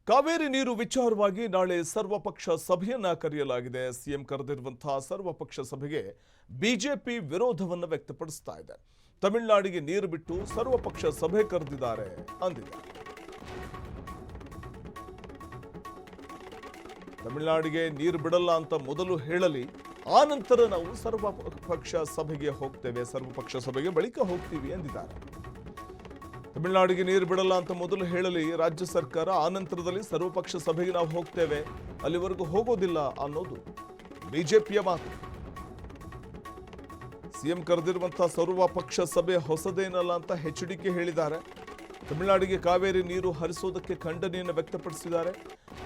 ಕಾವೇರಿ ನೀರು ವಿಚಾರವಾಗಿ ನಾಳೆ ಸರ್ವಪಕ್ಷ ಸಭೆಯನ್ನ ಕರೆಯಲಾಗಿದೆ. ಸಿಎಂ ಕರೆದಿರುವಂತಹ ಸರ್ವಪಕ್ಷ ಸಭೆಗೆ ಬಿಜೆಪಿ ವಿರೋಧವನ್ನು ವ್ಯಕ್ತಪಡಿಸ್ತಾ ಇದೆ. ತಮಿಳುನಾಡಿಗೆ ನೀರು ಬಿಟ್ಟು ಸರ್ವಪಕ್ಷ ಸಭೆ ಕರೆದಿದ್ದಾರೆ ಅಂದಿದೆ. ತಮಿಳುನಾಡಿಗೆ ನೀರು ಬಿಡಲ್ಲ ಅಂತ ಮೊದಲು ಹೇಳಲಿ, ಆ ನಂತರ ನಾವು ಸರ್ವಪಕ್ಷ ಸಭೆಗೆ ಹೋಗ್ತೇವೆ, ಸರ್ವಪಕ್ಷ ಸಭೆಗೆ ಬಳಿಕ ಹೋಗ್ತೀವಿ ಎಂದಿದ್ದಾರೆ. ತಮಿಳುನಾಡಿಗೆ ನೀರು ಬಿಡಲ್ಲ ಅಂತ ಮೊದಲು ಹೇಳಲಿ ರಾಜ್ಯ ಸರ್ಕಾರ, ಆ ನಂತರದಲ್ಲಿ ಸರ್ವಪಕ್ಷ ಸಭೆಗೆ ನಾವು ಹೋಗ್ತೇವೆ, ಅಲ್ಲಿವರೆಗೂ ಹೋಗೋದಿಲ್ಲ ಅನ್ನೋದು ಬಿಜೆಪಿಯ ಮಾತು. ಸಿಎಂ ಕರೆದಿರುವಂತಹ ಸರ್ವಪಕ್ಷ ಸಭೆ ಹೊಸದೇನಲ್ಲ ಅಂತ ಎಚ್ಡಿಕೆ ಹೇಳಿದ್ದಾರೆ. ತಮಿಳುನಾಡಿಗೆ ಕಾವೇರಿ ನೀರು ಹರಿಸೋದಕ್ಕೆ ಖಂಡನೆಯನ್ನು ವ್ಯಕ್ತಪಡಿಸಿದ್ದಾರೆ.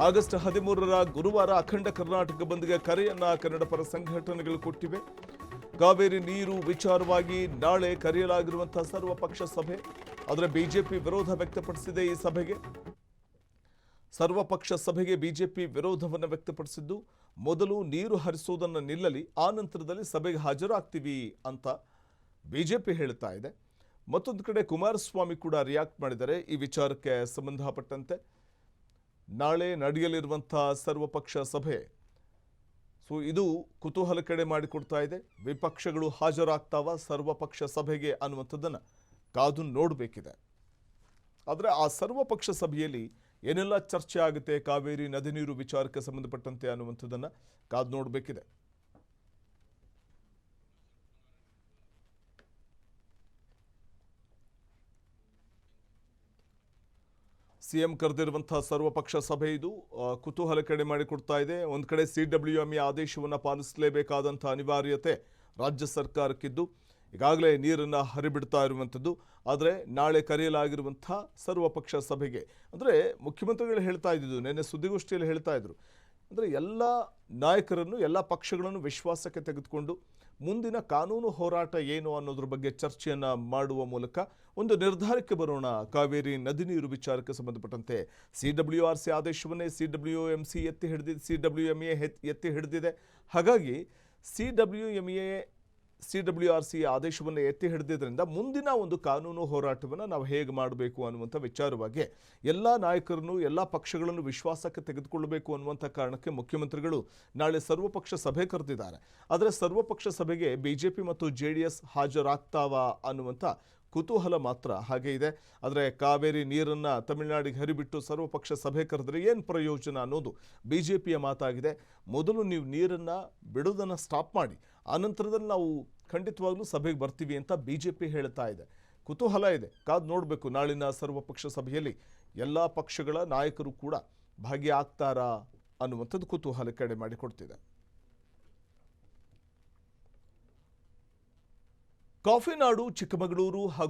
ಆಗಸ್ಟ್ 13ರ ಗುರುವಾರ ಅಖಂಡ ಕರ್ನಾಟಕ ಬಂದ್ಗೆ ಕರೆಯನ್ನ ಕನ್ನಡ ಪರ ಸಂಘಟನೆಗಳು ಕೊಟ್ಟಿವೆ. ಕಾವೇರಿ ನೀರು ವಿಚಾರವಾಗಿ ನಾಳೆ ಕರೆಯಲಾಗಿರುವಂತಹ ಸರ್ವಪಕ್ಷ ಸಭೆ, ಆದರೆ ಬಿಜೆಪಿ ವಿರೋಧ ವ್ಯಕ್ತಪಡಿಸಿದೆ. ಈ ಸಭೆಗೆ, ಸರ್ವಪಕ್ಷ ಸಭೆಗೆ ಬಿಜೆಪಿ ವಿರೋಧವನ್ನು ವ್ಯಕ್ತಪಡಿಸಿದ್ದು, ಮೊದಲು ನೀರು ಹರಿಸೋದನ್ನು ನಿಲ್ಲಲಿ, ಆ ನಂತರದಲ್ಲಿ ಸಭೆಗೆ ಹಾಜರಾಗ್ತೀವಿ ಅಂತ ಬಿಜೆಪಿ ಹೇಳ್ತಾ ಇದೆ. ಮತ್ತೊಂದು ಕಡೆ ಕುಮಾರಸ್ವಾಮಿ ಕೂಡ ರಿಯಾಕ್ಟ್ ಮಾಡಿದ್ದಾರೆ ಈ ವಿಚಾರಕ್ಕೆ ಸಂಬಂಧಪಟ್ಟಂತೆ. ನಾಳೆ ನಡೆಯಲಿರುವಂತಹ ಸರ್ವಪಕ್ಷ ಸಭೆ, ಇದು ಕುತೂಹಲ ಕಡೆ ಮಾಡಿಕೊಡ್ತಾ ಇದೆ. ವಿಪಕ್ಷಗಳು ಹಾಜರಾಗ್ತಾವ ಸರ್ವಪಕ್ಷ ಸಭೆಗೆ ಅನ್ನುವಂಥದ್ದನ್ನು ಕಾದು ನೋಡಬೇಕಿದೆ. ಆದರೆ ಆ ಸರ್ವಪಕ್ಷ ಸಭೆಯಲ್ಲಿ ಏನೆಲ್ಲ ಚರ್ಚೆ ಆಗುತ್ತೆ ಕಾವೇರಿ ನದಿ ನೀರು ವಿಚಾರಕ್ಕೆ ಸಂಬಂಧಪಟ್ಟಂತೆ ಅನ್ನುವಂಥದ್ದನ್ನು ಕಾದು ನೋಡಬೇಕಿದೆ. ಸಿಎಂ ಕರೆದಿರುವಂತಹ ಸರ್ವಪಕ್ಷ ಸಭೆ ಇದು ಕುತೂಹಲ ಕಡೆ ಮಾಡಿಕೊಡ್ತಾ ಇದೆ. ಒಂದು ಕಡೆ CWMA ಆದೇಶವನ್ನು ಪಾಲಿಸಲೇಬೇಕಾದಂಥ ಅನಿವಾರ್ಯತೆ ರಾಜ್ಯ ಸರ್ಕಾರಕ್ಕಿದ್ದು, ಈಗಾಗಲೇ ನೀರನ್ನು ಹರಿಬಿಡ್ತಾ ಇರುವಂಥದ್ದು. ಆದರೆ ನಾಳೆ ಕರೆಯಲಾಗಿರುವಂಥ ಸರ್ವಪಕ್ಷ ಸಭೆಗೆ, ಅಂದರೆ ಮುಖ್ಯಮಂತ್ರಿಗಳು ಹೇಳ್ತಾ ಇದ್ದಿದ್ದು, ನಿನ್ನೆ ಸುದ್ದಿಗೋಷ್ಠಿಯಲ್ಲಿ ಹೇಳ್ತಾ ಇದ್ರು, ಅಂದರೆ ಎಲ್ಲ ನಾಯಕರನ್ನು, ಎಲ್ಲ ಪಕ್ಷಗಳನ್ನು ವಿಶ್ವಾಸಕ್ಕೆ ತೆಗೆದುಕೊಂಡು ಮುಂದಿನ ಕಾನೂನು ಹೋರಾಟ ಏನು ಅನ್ನೋದ್ರ ಬಗ್ಗೆ ಚರ್ಚೆಯನ್ನು ಮಾಡುವ ಮೂಲಕ ಒಂದು ನಿರ್ಧಾರಕ್ಕೆ ಬರೋಣ. ಕಾವೇರಿ ನದಿ ನೀರು ವಿಚಾರಕ್ಕೆ ಸಂಬಂಧಪಟ್ಟಂತೆ CWRC ಆದೇಶವನ್ನೇ CWMC CWMA ಎತ್ತಿ ಹಿಡಿದಿದೆ. ಹಾಗಾಗಿ CWRC ಆದೇಶವನ್ನು ಎತ್ತಿ ಹಿಡಿದಿದ್ದರಿಂದ ಮುಂದಿನ ಒಂದು ಕಾನೂನು ಹೋರಾಟವನ್ನು ನಾವು ಹೇಗೆ ಮಾಡಬೇಕು ಅನ್ನುವಂಥ ವಿಚಾರವಾಗಿ ಎಲ್ಲ ನಾಯಕರನ್ನು, ಎಲ್ಲ ಪಕ್ಷಗಳನ್ನು ವಿಶ್ವಾಸಕ್ಕೆ ತೆಗೆದುಕೊಳ್ಳಬೇಕು ಅನ್ನುವಂಥ ಕಾರಣಕ್ಕೆ ಮುಖ್ಯಮಂತ್ರಿಗಳು ನಾಳೆ ಸರ್ವಪಕ್ಷ ಸಭೆ ಕರೆದಿದ್ದಾರೆ. ಆದರೆ ಸರ್ವಪಕ್ಷ ಸಭೆಗೆ ಬಿಜೆಪಿ ಮತ್ತು JDS ಹಾಜರಾಗ್ತಾವಾ ಅನ್ನುವಂಥ ಕುತೂಹಲ ಮಾತ್ರ ಹಾಗೆ ಇದೆ. ಆದರೆ ಕಾವೇರಿ ನೀರನ್ನು ತಮಿಳುನಾಡಿಗೆ ಹರಿಬಿಟ್ಟು ಸರ್ವಪಕ್ಷ ಸಭೆ ಕರೆದ್ರೆ ಏನು ಪ್ರಯೋಜನ ಅನ್ನೋದು ಬಿಜೆಪಿಯ ಮಾತಾಗಿದೆ. ಮೊದಲು ನೀವು ನೀರನ್ನು ಬಿಡೋದನ್ನು ಸ್ಟಾಪ್ ಮಾಡಿ, ಆನಂತರದಲ್ಲಿ ನಾವು ಖಂಡಿತವಾಗ್ಲೂ ಸಭೆಗೆ ಬರ್ತೀವಿ ಅಂತ ಬಿಜೆಪಿ ಹೇಳ್ತಾ ಇದೆ. ಕುತೂಹಲ ಇದೆ, ಕಾದು ನೋಡಬೇಕು ನಾಳಿನ ಸರ್ವಪಕ್ಷ ಸಭೆಯಲ್ಲಿ ಎಲ್ಲ ಪಕ್ಷಗಳ ನಾಯಕರು ಕೂಡ ಭಾಗಿಯಾಗ್ತಾರಾ ಅನ್ನುವಂಥದ್ದು ಕುತೂಹಲ ಕಡೆ ಮಾಡಿಕೊಡ್ತಿದೆ. ಕಾಫಿನಾಡು ಚಿಕ್ಕಮಗಳೂರು ಹಾಗೂ